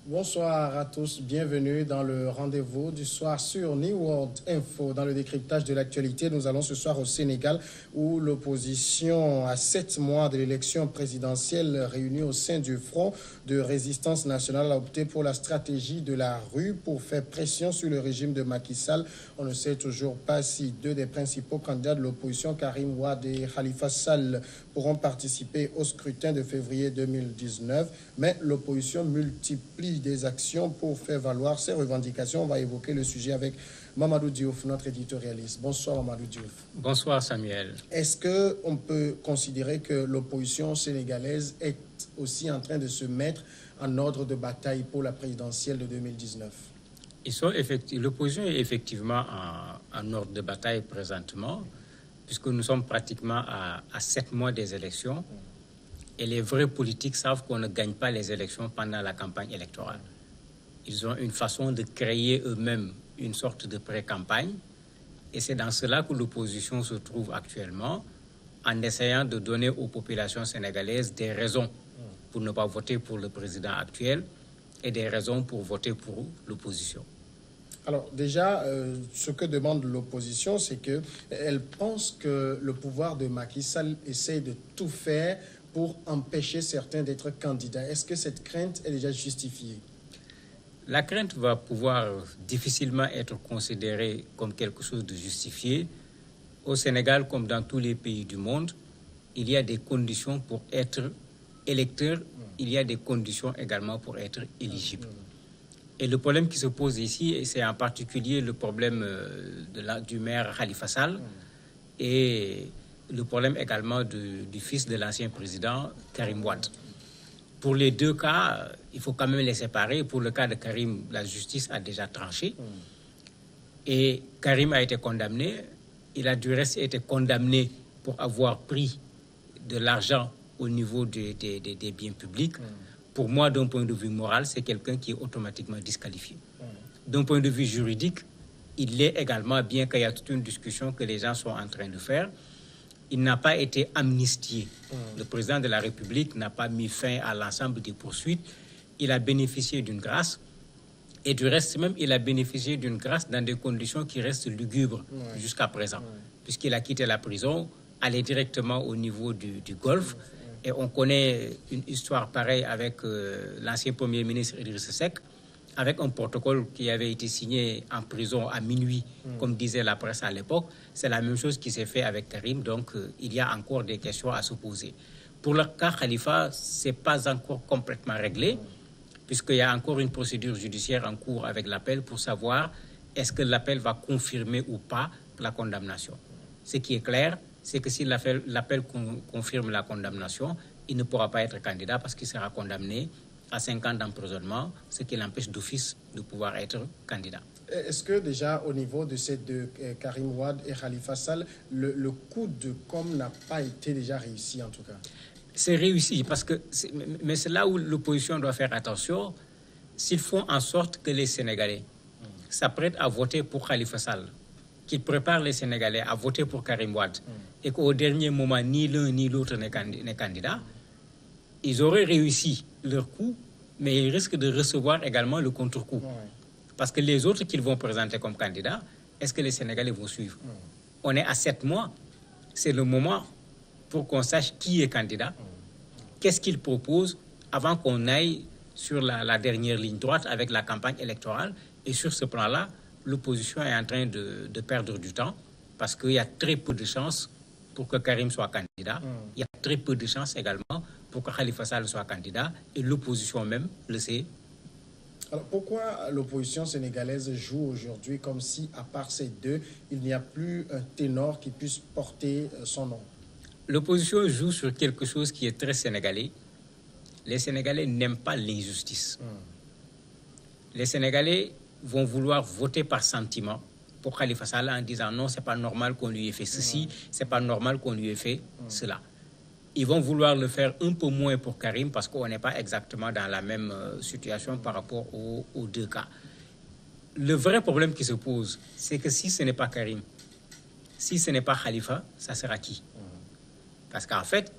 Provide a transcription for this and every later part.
Bonsoir à tous, bienvenue dans le rendez-vous du soir sur New World Info. Dans le décryptage de l'actualité, nous allons ce soir au Sénégal où l'opposition à 7 mois de l'élection présidentielle réunie au sein du Front de résistance nationale a opté pour la stratégie de la rue pour faire pression sur le régime de Macky Sall. On ne sait toujours pas si deux des principaux candidats de l'opposition, Karim Wade et Khalifa Sall, pourront participer au scrutin de février 2019, mais l'opposition multiplie des actions pour faire valoir ses revendications. On va évoquer le sujet avec Mamadou Diouf, notre éditorialiste. Bonsoir Mamadou Diouf. Bonsoir Samuel. Est-ce qu'on peut considérer que l'opposition sénégalaise est aussi en train de se mettre en ordre de bataille pour la présidentielle de 2019? L'opposition est effectivement en ordre de bataille présentement, puisque nous sommes pratiquement à 7 mois des élections. Et les vrais politiques savent qu'on ne gagne pas les élections pendant la campagne électorale. Ils ont une façon de créer eux-mêmes une sorte de pré-campagne. Et c'est dans cela que l'opposition se trouve actuellement, en essayant de donner aux populations sénégalaises des raisons pour ne pas voter pour le président actuel et des raisons pour voter pour l'opposition. Alors déjà, ce que demande l'opposition, c'est qu'elle pense que le pouvoir de Macky Sall essaie de tout faire pour empêcher certains d'être candidats. Est-ce que cette crainte est déjà justifiée? La crainte va pouvoir difficilement être considérée comme quelque chose de justifié. Au Sénégal, comme dans tous les pays du monde, il y a des conditions pour être électeur, il y a des conditions également pour être éligible. Et le problème qui se pose ici, c'est en particulier le problème du maire Khalifa Sall et le problème également du fils de l'ancien président, Karim Wade. Pour les deux cas, il faut quand même les séparer. Pour le cas de Karim, la justice a déjà tranché. Et Karim a été condamné. Il a du reste été condamné pour avoir pris de l'argent au niveau des biens publics. Pour moi, d'un point de vue moral, c'est quelqu'un qui est automatiquement disqualifié. D'un point de vue juridique, il l'est également, bien qu'il y a toute une discussion que les gens sont en train de faire. Il n'a pas été amnistié. Le président de la République n'a pas mis fin à l'ensemble des poursuites. Il a bénéficié d'une grâce. Et du reste même, il a bénéficié d'une grâce dans des conditions qui restent lugubres jusqu'à présent. Puisqu'il a quitté la prison, allé directement au niveau du Golfe. Et on connaît une histoire pareille avec l'ancien Premier ministre Idrissa Seck, avec un protocole qui avait été signé en prison à minuit, comme disait la presse à l'époque. C'est la même chose qui s'est fait avec Karim, donc il y a encore des questions à se poser. Pour le cas Khalifa, ce n'est pas encore complètement réglé, puisqu'il y a encore une procédure judiciaire en cours avec l'appel pour savoir est-ce que l'appel va confirmer ou pas la condamnation. Ce qui est clair, c'est que si l'appel confirme la condamnation, il ne pourra pas être candidat parce qu'il sera condamné à 5 ans d'emprisonnement, ce qui l'empêche d'office de pouvoir être candidat. Est-ce que déjà au niveau de ces deux, Karim Wade et Khalifa Sall, le coup de com' n'a pas été déjà réussi en tout cas? C'est réussi, mais c'est là où l'opposition doit faire attention. S'ils font en sorte que les Sénégalais s'apprêtent à voter pour Khalifa Sall, qu'ils préparent les Sénégalais à voter pour Karim Wade, et qu'au dernier moment, ni l'un ni l'autre n'est candidat, ils auraient réussi leur coup, mais ils risquent de recevoir également le contre-coup. Parce que les autres qu'ils vont présenter comme candidats, est-ce que les Sénégalais vont suivre? On est à 7 mois. C'est le moment pour qu'on sache qui est candidat, qu'est-ce qu'il propose avant qu'on aille sur la dernière ligne droite avec la campagne électorale. Et sur ce plan-là, l'opposition est en train de perdre du temps parce qu'il y a très peu de chances pour que Karim soit candidat. Il y a très peu de chances également pour que Khalifa Sall soit candidat et l'opposition même le sait. Alors pourquoi l'opposition sénégalaise joue aujourd'hui comme si, à part ces deux, il n'y a plus un ténor qui puisse porter son nom? L'opposition joue sur quelque chose qui est très sénégalais. Les Sénégalais n'aiment pas l'injustice. Les Sénégalais vont vouloir voter par sentiment pour Khalifa Sall en disant non, c'est pas normal qu'on lui ait fait ceci, c'est pas normal qu'on lui ait fait cela. Ils vont vouloir le faire un peu moins pour Karim parce qu'on n'est pas exactement dans la même situation par rapport aux deux cas. Le vrai problème qui se pose, c'est que si ce n'est pas Karim, si ce n'est pas Khalifa, ça sera qui? Parce qu'en fait,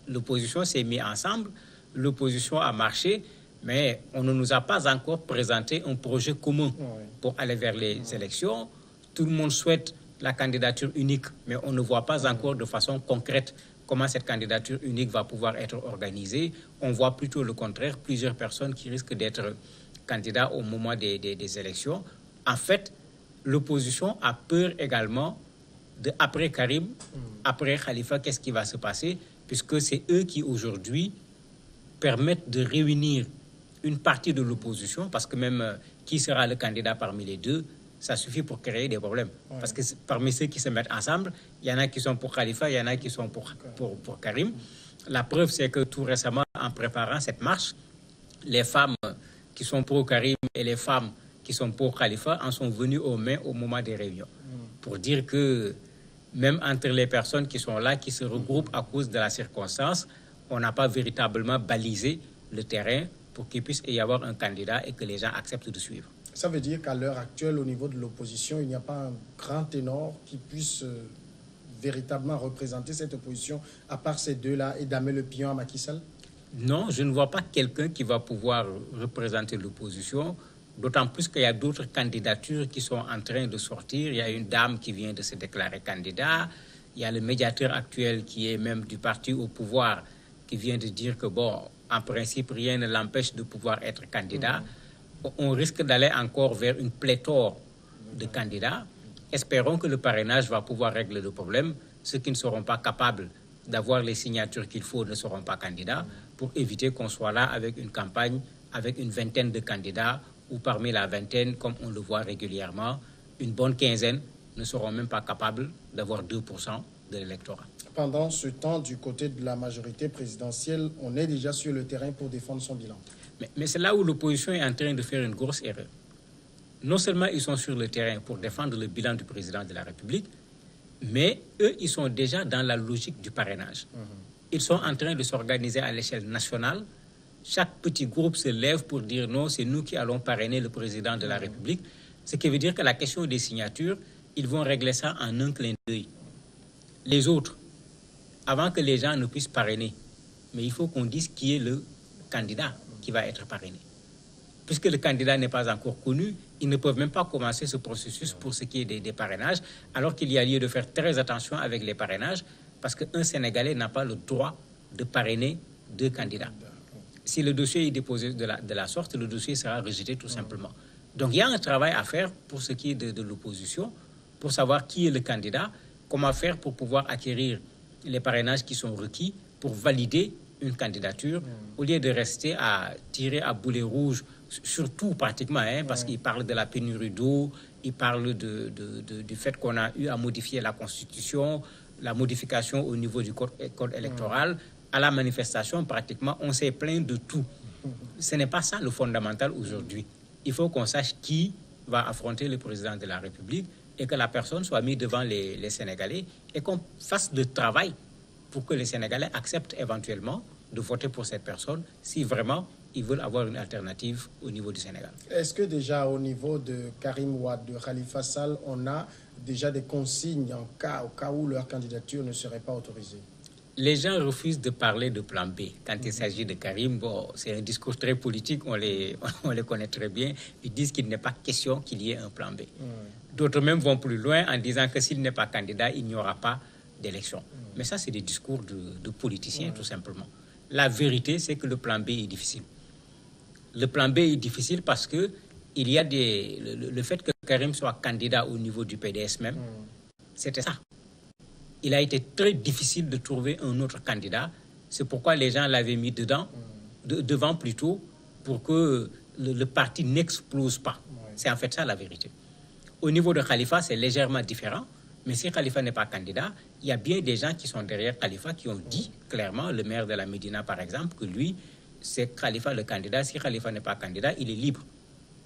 l'opposition s'est mise ensemble, l'opposition a marché, Mais on ne nous a pas encore présenté un projet commun pour aller vers les élections. Tout le monde souhaite la candidature unique, mais on ne voit pas encore de façon concrète comment cette candidature unique va pouvoir être organisée. On voit plutôt le contraire, plusieurs personnes qui risquent d'être candidats au moment des élections. En fait, l'opposition a peur également de après Karim, après Khalifa, qu'est-ce qui va se passer, puisque c'est eux qui aujourd'hui permettent de réunir une partie de l'opposition, parce que même qui sera le candidat parmi les deux, ça suffit pour créer des problèmes. Parce que parmi ceux qui se mettent ensemble, il y en a qui sont pour Khalifa, il y en a qui sont pour Karim. La preuve, c'est que tout récemment, en préparant cette marche, les femmes qui sont pour Karim et les femmes qui sont pour Khalifa en sont venues aux mains au moment des réunions. Pour dire que même entre les personnes qui sont là, qui se regroupent à cause de la circonstance, on n'a pas véritablement balisé le terrain pour qu'il puisse y avoir un candidat et que les gens acceptent de suivre. Ça veut dire qu'à l'heure actuelle, au niveau de l'opposition, il n'y a pas un grand ténor qui puisse véritablement représenter cette opposition, à part ces deux-là, et damer le pion à Macky Sall? Non, je ne vois pas quelqu'un qui va pouvoir représenter l'opposition, d'autant plus qu'il y a d'autres candidatures qui sont en train de sortir. Il y a une dame qui vient de se déclarer candidat, il y a le médiateur actuel qui est même du parti au pouvoir, qui vient de dire que, bon, en principe, rien ne l'empêche de pouvoir être candidat. On risque d'aller encore vers une pléthore de candidats. Espérons que le parrainage va pouvoir régler le problème. Ceux qui ne seront pas capables d'avoir les signatures qu'il faut ne seront pas candidats, pour éviter qu'on soit là avec une campagne, avec une vingtaine de candidats, ou parmi la vingtaine, comme on le voit régulièrement, une bonne quinzaine ne seront même pas capables d'avoir 2% de l'électorat. Pendant ce temps, du côté de la majorité présidentielle, on est déjà sur le terrain pour défendre son bilan. Mais c'est là où l'opposition est en train de faire une grosse erreur. Non seulement ils sont sur le terrain pour défendre le bilan du président de la République, mais eux, ils sont déjà dans la logique du parrainage. Ils sont en train de s'organiser à l'échelle nationale. Chaque petit groupe se lève pour dire non, c'est nous qui allons parrainer le président de la République. Ce qui veut dire que la question des signatures, ils vont régler ça en un clin d'œil. Les autres, avant que les gens ne puissent parrainer, mais il faut qu'on dise qui est le candidat qui va être parrainé. Puisque le candidat n'est pas encore connu, ils ne peuvent même pas commencer ce processus pour ce qui est des parrainages, alors qu'il y a lieu de faire très attention avec les parrainages, parce qu'un Sénégalais n'a pas le droit de parrainer deux candidats. Si le dossier est déposé de la sorte, le dossier sera rejeté tout simplement. Donc il y a un travail à faire pour ce qui est de l'opposition, pour savoir qui est le candidat, comment faire pour pouvoir acquérir les parrainages qui sont requis pour valider une candidature, au lieu de rester à tirer à boulet rouge, surtout pratiquement, parce qu'il parle de la pénurie d'eau, il parle du fait qu'on a eu à modifier la Constitution, la modification au niveau du code électoral. À la manifestation, pratiquement, on s'est plaint de tout. Ce n'est pas ça le fondamental aujourd'hui. Il faut qu'on sache qui va affronter le président de la République et que la personne soit mise devant les Sénégalais et qu'on fasse le travail pour que les Sénégalais acceptent éventuellement de voter pour cette personne si vraiment ils veulent avoir une alternative au niveau du Sénégal. Est-ce que déjà au niveau de Karim Wade, de Khalifa Sall, on a déjà des consignes au cas où leur candidature ne serait pas autorisée? Les gens refusent de parler de plan B. Quand il s'agit de Karim, bon, c'est un discours très politique, on les connaît très bien. Ils disent qu'il n'est pas question qu'il y ait un plan B. D'autres même vont plus loin en disant que s'il n'est pas candidat, il n'y aura pas d'élection. Mais ça, c'est des discours de politiciens, tout simplement. La vérité, c'est que le plan B est difficile. Le plan B est difficile parce que il y a le fait que Karim soit candidat au niveau du PDS même, c'était ça. Il a été très difficile de trouver un autre candidat. C'est pourquoi les gens l'avaient mis devant plutôt, pour que le parti n'explose pas. C'est en fait ça la vérité. Au niveau de Khalifa, c'est légèrement différent. Mais si Khalifa n'est pas candidat, il y a bien des gens qui sont derrière Khalifa qui ont dit clairement, le maire de la Médina par exemple, que lui, c'est Khalifa le candidat. Si Khalifa n'est pas candidat, il est libre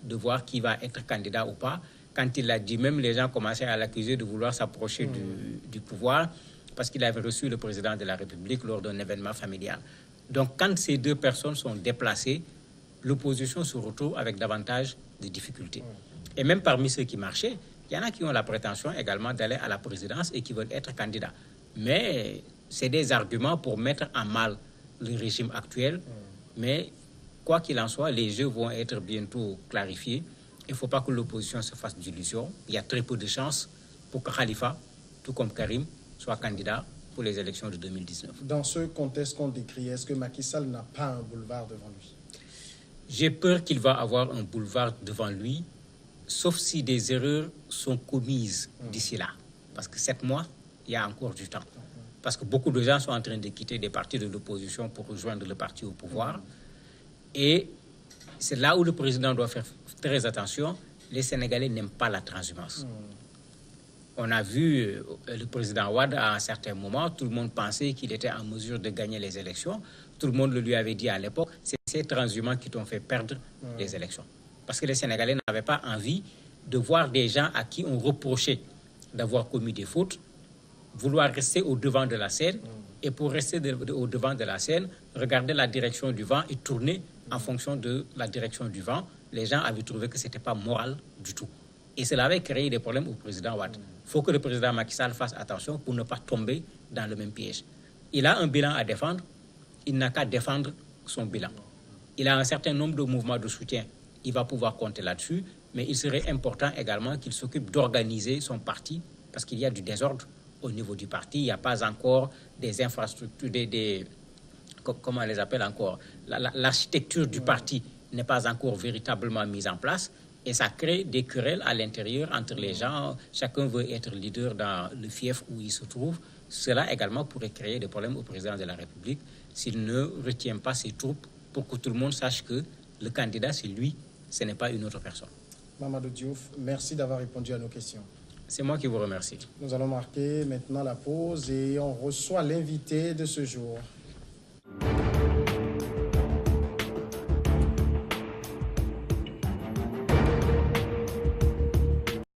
de voir qui va être candidat ou pas. Quand il l'a dit, même les gens commençaient à l'accuser de vouloir s'approcher du pouvoir parce qu'il avait reçu le président de la République lors d'un événement familial. Donc quand ces deux personnes sont déplacées, l'opposition se retrouve avec davantage de difficultés. Et même parmi ceux qui marchaient, il y en a qui ont la prétention également d'aller à la présidence et qui veulent être candidats. Mais c'est des arguments pour mettre en mal le régime actuel. Mais quoi qu'il en soit, les jeux vont être bientôt clarifiés. Il ne faut pas que l'opposition se fasse d'illusions. Il y a très peu de chances pour que Khalifa, tout comme Karim, soit candidat pour les élections de 2019. Dans ce contexte qu'on décrit, est-ce que Macky Sall n'a pas un boulevard devant lui? J'ai peur qu'il va avoir un boulevard devant lui, sauf si des erreurs sont commises d'ici là. Parce que 7 mois, il y a encore du temps. Parce que beaucoup de gens sont en train de quitter des partis de l'opposition pour rejoindre le parti au pouvoir. Et c'est là où le président doit faire très attention. Les Sénégalais n'aiment pas la transhumance. On a vu le président Wade à un certain moment, tout le monde pensait qu'il était en mesure de gagner les élections. Tout le monde le lui avait dit à l'époque, c'est ces transhumants qui t'ont fait perdre les élections. Parce que les Sénégalais n'avaient pas envie de voir des gens à qui on reprochait d'avoir commis des fautes, vouloir rester au devant de la scène, et pour rester au devant de la scène, regarder la direction du vent et tourner en fonction de la direction du vent. Les gens avaient trouvé que ce n'était pas moral du tout. Et cela avait créé des problèmes au président Wade. Il faut que le président Macky Sall fasse attention pour ne pas tomber dans le même piège. Il a un bilan à défendre, il n'a qu'à défendre son bilan. Il a un certain nombre de mouvements de soutien, il va pouvoir compter là-dessus, mais il serait important également qu'il s'occupe d'organiser son parti, parce qu'il y a du désordre au niveau du parti. Il n'y a pas encore des infrastructures, comment on les appelle encore, l'architecture du parti n'est pas encore véritablement mise en place. Et ça crée des querelles à l'intérieur entre les gens. Chacun veut être leader dans le fief où il se trouve. Cela également pourrait créer des problèmes au président de la République s'il ne retient pas ses troupes pour que tout le monde sache que le candidat, c'est lui, ce n'est pas une autre personne. Mamadou Diouf, merci d'avoir répondu à nos questions. C'est moi qui vous remercie. Nous allons marquer maintenant la pause et on reçoit l'invité de ce jour.